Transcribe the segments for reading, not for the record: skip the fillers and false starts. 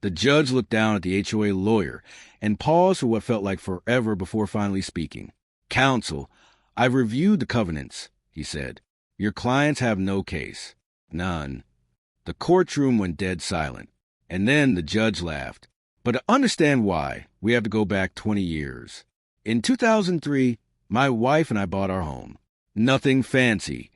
The judge looked down at the HOA lawyer and paused for what felt like forever before finally speaking. "Counsel, I've reviewed the covenants," he said. "Your clients have no case. None." The courtroom went dead silent, and then the judge laughed. "But to understand why, we have to go back 20 years. In 2003, my wife and I bought our home. Nothing fancy.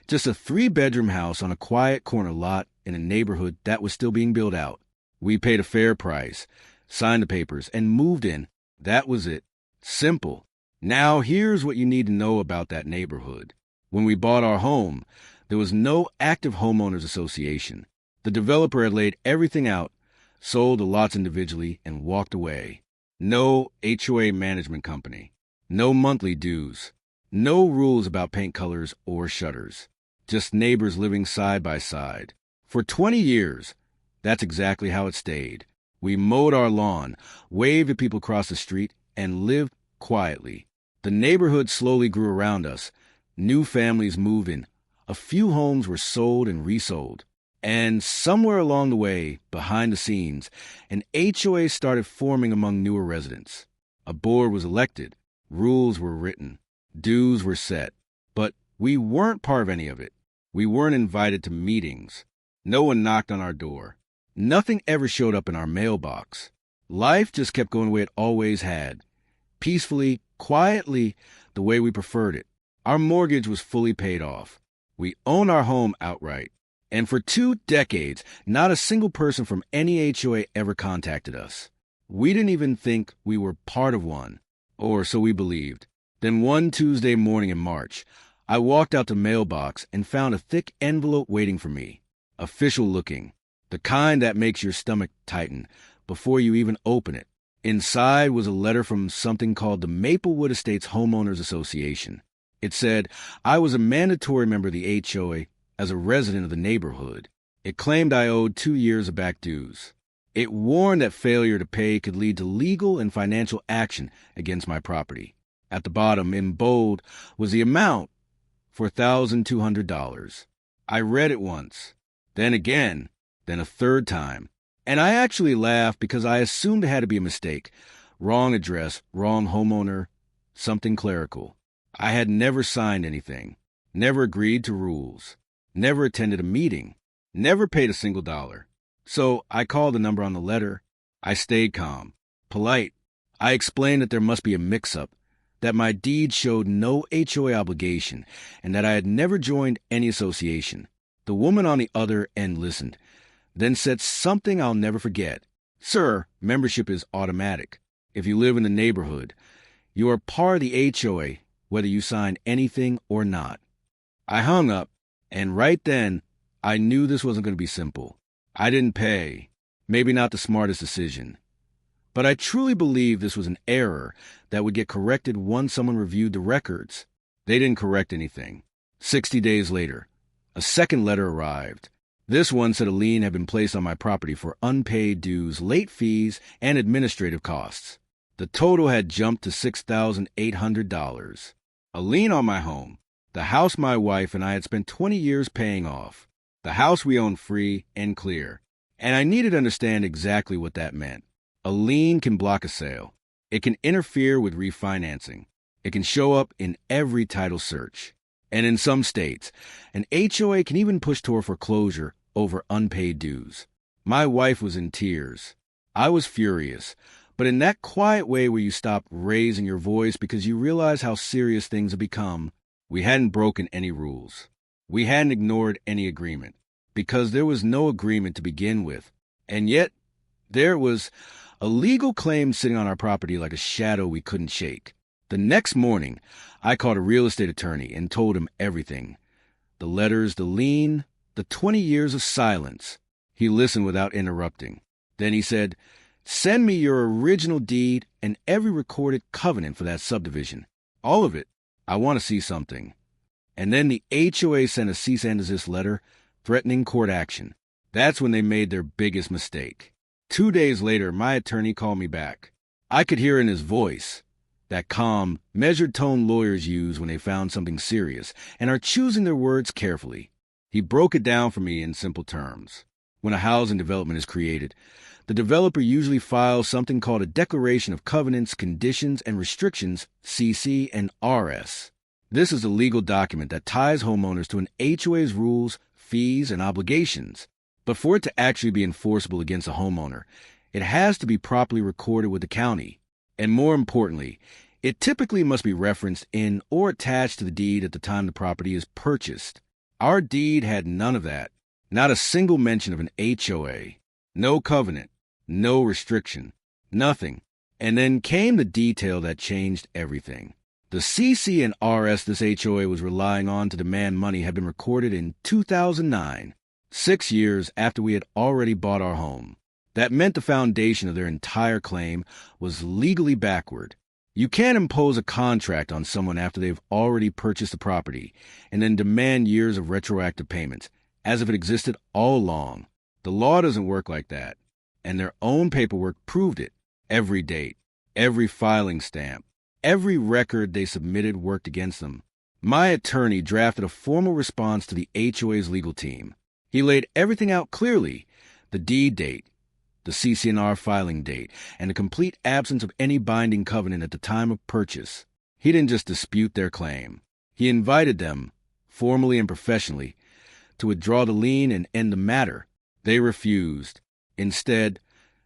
Just a 3-bedroom house on a quiet corner lot in a neighborhood that was still being built out. We paid a fair price, signed the papers, and moved in. That was it. Simple. Now here's what you need to know about that neighborhood. When we bought our home, there was no active homeowners association. The developer had laid everything out, sold the lots individually, and walked away. No HOA management company. No monthly dues. No rules about paint colors or shutters. Just neighbors living side by side. For 20 years, that's exactly how it stayed. We mowed our lawn, waved at people across the street, and lived quietly. The neighborhood slowly grew around us. New families moved in. A few homes were sold and resold. And somewhere along the way, behind the scenes, an HOA started forming among newer residents. A board was elected. Rules were written. Dues were set. But we weren't part of any of it. We weren't invited to meetings. No one knocked on our door. Nothing ever showed up in our mailbox. Life just kept going the way it always had. Peacefully, quietly, the way we preferred it. Our mortgage was fully paid off. We owned our home outright. And for 2 decades, not a single person from any HOA ever contacted us. We didn't even think we were part of one. Or so we believed. Then one Tuesday morning in March, I walked out the mailbox and found a thick envelope waiting for me. Official looking. The kind that makes your stomach tighten before you even open it. Inside was a letter from something called the Maplewood Estates Homeowners Association. It said I was a mandatory member of the HOA as a resident of the neighborhood. It claimed I owed 2 years of back dues. It warned that failure to pay could lead to legal and financial action against my property. At the bottom, in bold, was the amount, $4,200. I read it once, then again, then a third time. And I actually laughed because I assumed it had to be a mistake. Wrong address, wrong homeowner, something clerical. I had never signed anything, never agreed to rules, never attended a meeting, never paid a single dollar. So I called the number on the letter. I stayed calm, polite. I explained that there must be a mix-up, that my deed showed no HOA obligation, and that I had never joined any association. The woman on the other end listened, then said something I'll never forget. "Sir, membership is automatic. If you live in the neighborhood, you are part of the HOA, whether you sign anything or not." I hung up, and right then, I knew this wasn't going to be simple. I didn't pay. Maybe not the smartest decision. But I truly believe this was an error that would get corrected once someone reviewed the records. They didn't correct anything. 60 days later, a second letter arrived. This one said a lien had been placed on my property for unpaid dues, late fees, and administrative costs. The total had jumped to $6,800. A lien on my home, the house my wife and I had spent 20 years paying off. The house we owned free and clear. And I needed to understand exactly what that meant. A lien can block a sale. It can interfere with refinancing. It can show up in every title search. And in some states, an HOA can even push toward foreclosure over unpaid dues. My wife was in tears. I was furious. But in that quiet way where you stop raising your voice because you realize how serious things have become, we hadn't broken any rules. We hadn't ignored any agreement, because there was no agreement to begin with. And yet, there was a legal claim sitting on our property like a shadow we couldn't shake. The next morning, I called a real estate attorney and told him everything. The letters, the lien, the 20 years of silence. He listened without interrupting. Then he said, "Send me your original deed and every recorded covenant for that subdivision. All of it. I want to see something." And then the HOA sent a cease and desist letter threatening court action. That's when they made their biggest mistake. 2 days later, my attorney called me back. I could hear in his voice that calm, measured tone lawyers use when they found something serious and are choosing their words carefully. He broke it down for me in simple terms. When a housing development is created, The developer usually files something called a Declaration of Covenants, Conditions, and Restrictions, CC and RS. This is a legal document that ties homeowners to an HOA's rules, fees, and obligations. But for it to actually be enforceable against a homeowner, it has to be properly recorded with the county. And more importantly, it typically must be referenced in or attached to the deed at the time the property is purchased. Our deed had none of that. Not a single mention of an HOA. No covenant. No restriction. Nothing. And then came the detail that changed everything. The CC and RS this HOA was relying on to demand money had been recorded in 2009, 6 years after we had already bought our home. That meant the foundation of their entire claim was legally backward. You can't impose a contract on someone after they've already purchased the property and then demand years of retroactive payments, as if it existed all along. The law doesn't work like that, and their own paperwork proved it. Every date, every filing stamp, every record they submitted worked against them. My attorney drafted a formal response to the HOA's legal team. He laid everything out clearly: the deed date, the CC&R filing date, and the complete absence of any binding covenant at the time of purchase. He didn't just dispute their claim. He invited them, formally and professionally, to withdraw the lien and end the matter. They refused. Instead,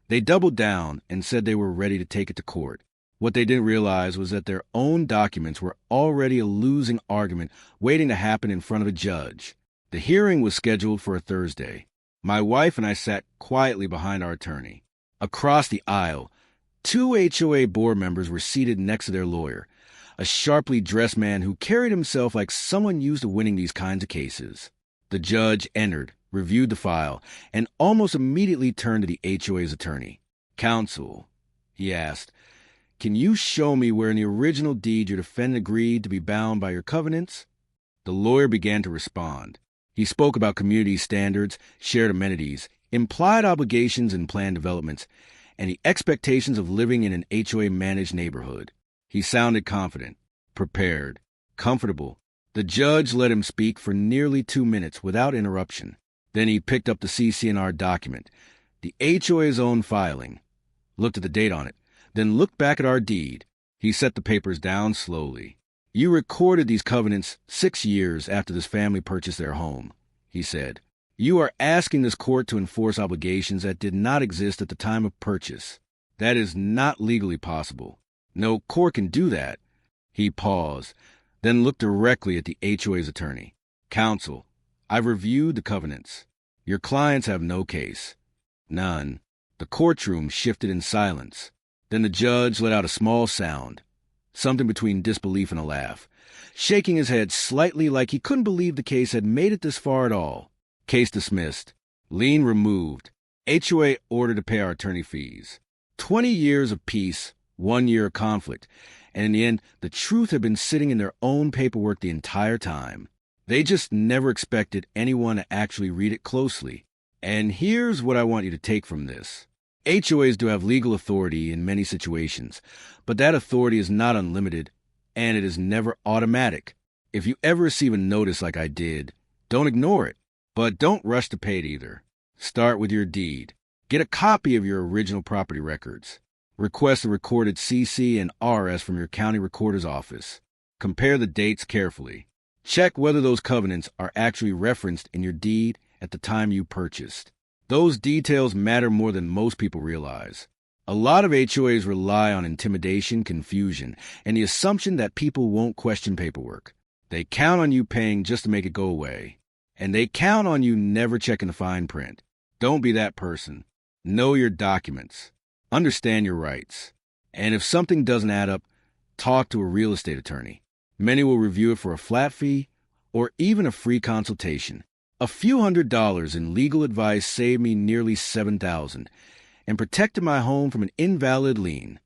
they doubled down and said they were ready to take it to court. What they didn't realize was that their own documents were already a losing argument waiting to happen in front of a judge. The hearing was scheduled for a Thursday. My wife and I sat quietly behind our attorney. Across the aisle, 2 HOA board members were seated next to their lawyer, a sharply dressed man who carried himself like someone used to winning these kinds of cases. The judge entered, reviewed the file, and almost immediately turned to the HOA's attorney. "Counsel," he asked, "can you show me where in the original deed your defendant agreed to be bound by your covenants?" The lawyer began to respond. He spoke about community standards, shared amenities, implied obligations in planned developments, and the expectations of living in an HOA-managed neighborhood. He sounded confident, prepared, comfortable. The judge let him speak for nearly 2 minutes without interruption. Then he picked up the CC&R document, the HOA's own filing, looked at the date on it, then looked back at our deed. He set the papers down slowly. "You recorded these covenants 6 years after this family purchased their home," he said. "You are asking this court to enforce obligations that did not exist at the time of purchase. That is not legally possible. No court can do that." He paused, then looked directly at the HOA's attorney. "Counsel, I've reviewed the covenants. Your clients have no case. None." The courtroom shifted in silence. Then the judge let out a small sound, something between disbelief and a laugh, shaking his head slightly like he couldn't believe the case had made it this far at all. Case dismissed. Lien removed. HOA ordered to pay our attorney fees. 20 years of peace, 1 year of conflict, and in the end, the truth had been sitting in their own paperwork the entire time. They just never expected anyone to actually read it closely. And here's what I want you to take from this. HOAs do have legal authority in many situations, but that authority is not unlimited, and it is never automatic. If you ever receive a notice like I did, don't ignore it, but don't rush to pay it either. Start with your deed. Get a copy of your original property records. Request a recorded CC and RS from your county recorder's office. Compare the dates carefully. Check whether those covenants are actually referenced in your deed at the time you purchased. Those details matter more than most people realize. A lot of HOAs rely on intimidation, confusion, and the assumption that people won't question paperwork. They count on you paying just to make it go away. And they count on you never checking the fine print. Don't be that person. Know your documents. Understand your rights. And if something doesn't add up, talk to a real estate attorney. Many will review it for a flat fee or even a free consultation. A few $100s in legal advice saved me nearly $7,000 and protected my home from an invalid lien.